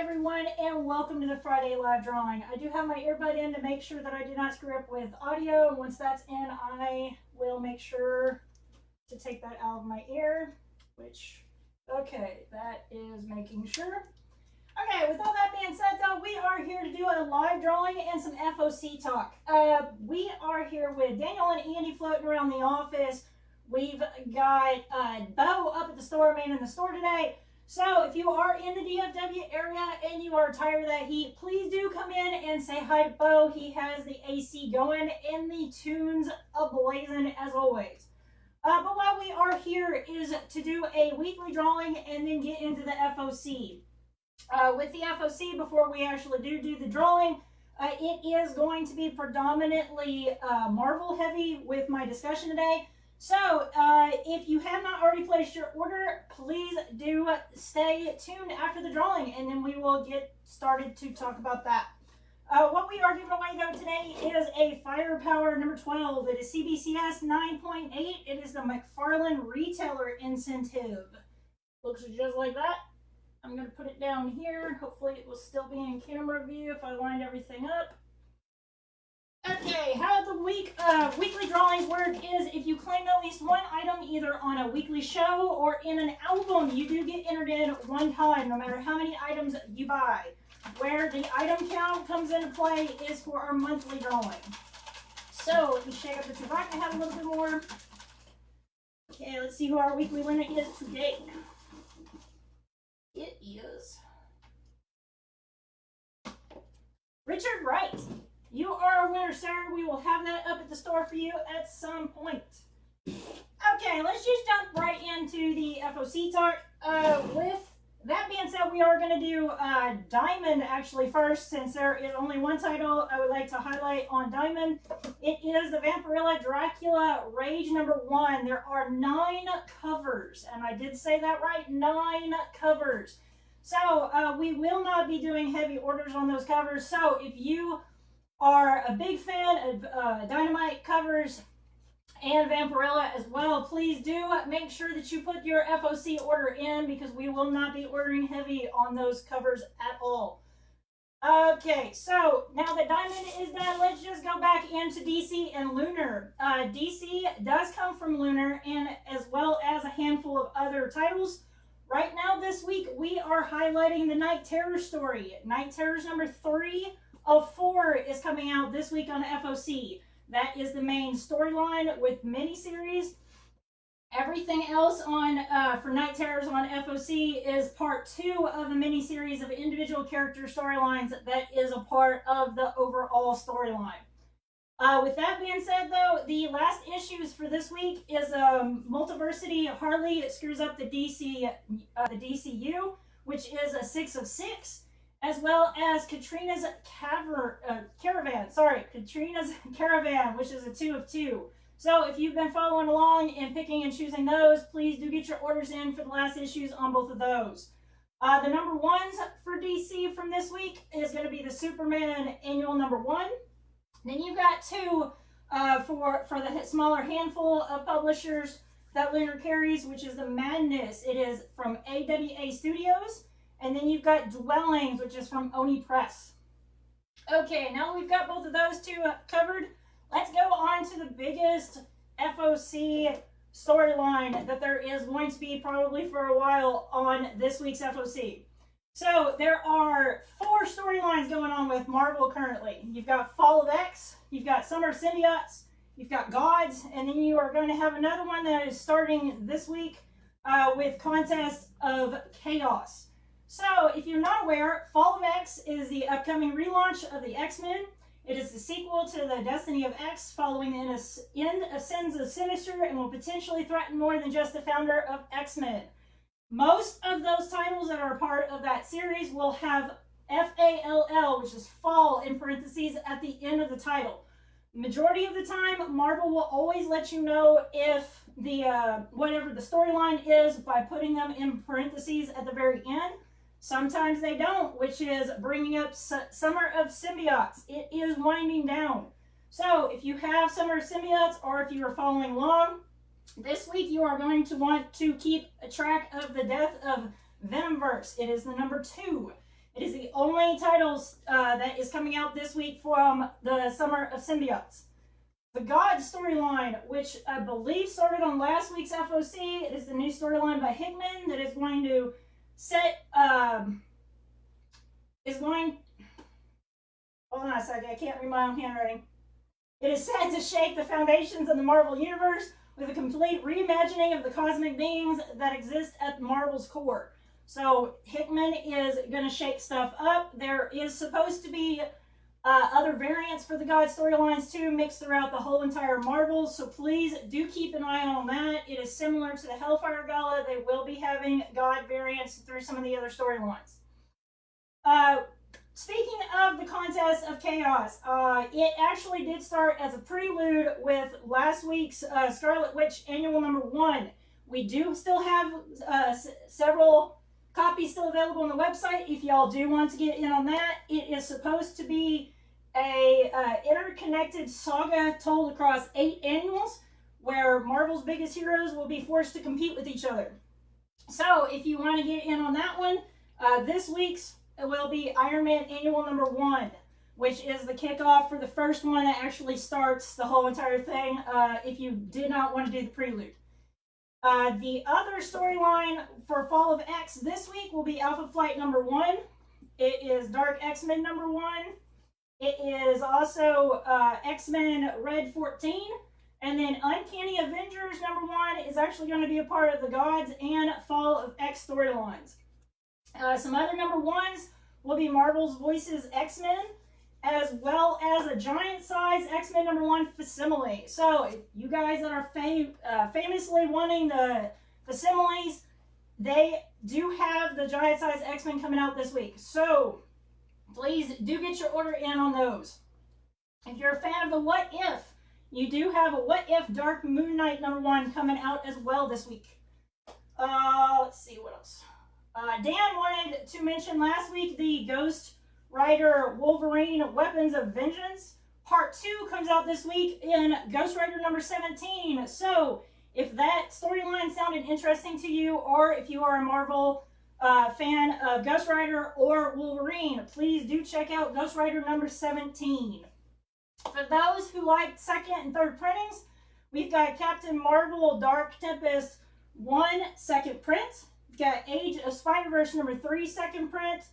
everyone, and welcome to the Friday live drawing. I do have my earbud in to make sure that I do not screw up with audio, and once that's in, I will make sure to take that out of my ear, okay, that is making sure. Okay, with all that being said though, we are here to do a live drawing and some FOC talk. We are here with Daniel and Andy floating around the office. We've got Bo up at the store, man in the store today. So if you are in the DFW area and you are tired of that heat, please do come in and say hi to Bo. He has the AC going and the tunes ablazing as always. But what we are here is to do a weekly drawing and then get into the FOC. With the FOC, before we actually do the drawing, it is going to be predominantly Marvel heavy with my discussion today. So, if you have not already placed your order, please do stay tuned after the drawing, and then we will get started to talk about that. What we are giving away, though, today is a Firepower number 12. It is CBCS 9.8. It is the McFarlane Retailer Incentive. Looks just like that. I'm going to put it down here. Hopefully it will still be in camera view if I lined everything up. Okay, how the weekly drawings work is if you claim at least one item either on a weekly show or in an album, you do get entered in one time, no matter how many items you buy. Where the item count comes into play is for our monthly drawing. So, let me shake up the tobacco. I have a little bit more. Okay, let's see who our weekly winner is today. It is Richard Wright. You are a winner, sir. We will have that up at the store for you at some point. Okay, let's just jump right into the FOC talk. With that being said, we are going to do Diamond actually first, since there is only one title I would like to highlight on Diamond. It is the Vampirella Dracula Rage number 1. There are 9 covers, and I did say that right, 9 covers. So we will not be doing heavy orders on those covers. So if you are a big fan of Dynamite covers and Vampirella as well, please do make sure that you put your FOC order in, because we will not be ordering heavy on those covers at all. Okay, so now that Diamond is done, let's just go back into DC and Lunar. DC does come from Lunar, and as well as a handful of other titles. Right now this week we are highlighting the Night Terror story. Night Terrors number 3 of 4 is coming out this week on FOC. That is the main storyline with miniseries. Everything else on for Night Terrors on FOC is part 2 of the miniseries of individual character storylines that is a part of the overall storyline. With that being said, though, the last issues for this week is Multiversity Harley screws up the DCU, which is a 6 of 6. As well as Katrina's Caravan, which is a 2 of 2. So if you've been following along and picking and choosing those, please do get your orders in for the last issues on both of those. The number 1s for DC from this week is going to be the Superman Annual number 1. Then you've got 2 for the smaller handful of publishers that Lunar carries, which is the Madness. It is from AWA Studios. And then you've got Dwellings, which is from Oni Press. Okay, now we've got both of those 2 covered. Let's go on to the biggest FOC storyline that there is going to be probably for a while on this week's FOC. So there are 4 storylines going on with Marvel currently. You've got Fall of X, you've got Summer Symbiotes, you've got Gods, and then you are going to have another one that is starting this week with Contest of Chaos. So, if you're not aware, Fall of X is the upcoming relaunch of the X-Men. It is the sequel to the Destiny of X, following the end of Sins of Sinister, and will potentially threaten more than just the founder of X-Men. Most of those titles that are a part of that series will have FALL, which is fall in parentheses, at the end of the title. Majority of the time, Marvel will always let you know if the whatever the storyline is by putting them in parentheses at the very end. Sometimes they don't, which is bringing up Summer of Symbiotes. It is winding down. So if you have Summer of Symbiotes, or if you are following along, this week you are going to want to keep a track of the death of Venomverse. It is the number 2. It is the only titles that is coming out this week from the Summer of Symbiotes. The God storyline, which I believe started on last week's FOC, it is the new storyline by Hickman that is going to set, hold on a second, I can't read my own handwriting. It is set to shake the foundations of the Marvel Universe with a complete reimagining of the cosmic beings that exist at Marvel's core. So Hickman is going to shake stuff up. There is supposed to be other variants for the God storylines too, mixed throughout the whole entire Marvel. So please do keep an eye on that. It is similar to the Hellfire Gala. They will be having God variants through some of the other storylines. Speaking of the Contest of Chaos, it actually did start as a prelude with last week's Scarlet Witch Annual number 1. We do still have several copies still available on the website if y'all do want to get in on that. It is supposed to be a interconnected saga told across 8 annuals where Marvel's biggest heroes will be forced to compete with each other. So if you want to get in on that one, this week's will be Iron Man Annual number 1, which is the kickoff for the first one that actually starts the whole entire thing if you did not want to do the prelude. The other storyline for Fall of X this week will be Alpha Flight number 1. It is Dark X-Men number 1. It is also X-Men Red 14. And then Uncanny Avengers number 1 is actually going to be a part of the Gods and Fall of X storylines. Some other number 1s will be Marvel's Voices X-Men, as well as a giant size X-Men number 1 facsimile. So if you guys that are famously wanting the facsimiles, they do have the giant size X-Men coming out this week. So please do get your order in on those. If you're a fan of the What If, you do have a What If Dark Moon Knight number 1 coming out as well this week. Let's see what else. Dan wanted to mention last week the Ghost Rider Wolverine Weapons of Vengeance. Part 2 comes out this week in Ghost Rider number 17. So if that storyline sounded interesting to you, or if you are a Marvel fan of Ghost Rider or Wolverine, please do check out Ghost Rider number 17. For those who like second and third printings, we've got Captain Marvel Dark Tempest 1 second print. We've got Age of Spider-Verse number 3 second print.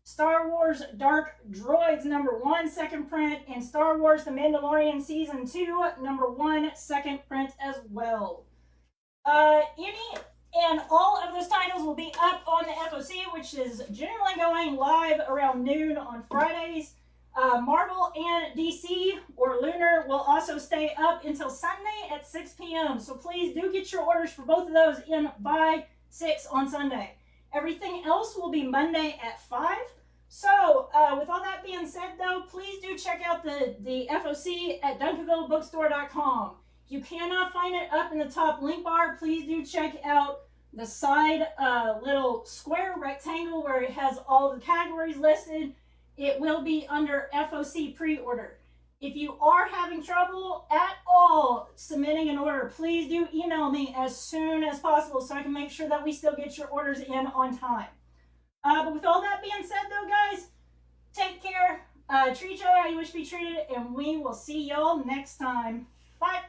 Star Wars Dark Droids number 1 second print. And Star Wars The Mandalorian Season 2 number 1 second print as well. Any and all of those titles will be up on the FOC, which is generally going live around noon on Fridays. Marvel and DC or Lunar will also stay up until Sunday at 6 p.m. So please do get your orders for both of those in by 6 on Sunday. Everything else will be Monday at 5. So with all that being said, though, please do check out the FOC at DuncanvilleBookstore.com. If you cannot find it up in the top link bar, please do check out the side little square rectangle where it has all the categories listed. It will be under FOC pre-order. If you are having trouble at all submitting an order, please do email me as soon as possible so I can make sure that we still get your orders in on time. But with all that being said, though, guys, take care, treat each other how you wish to be treated, and we will see y'all next time. Bye.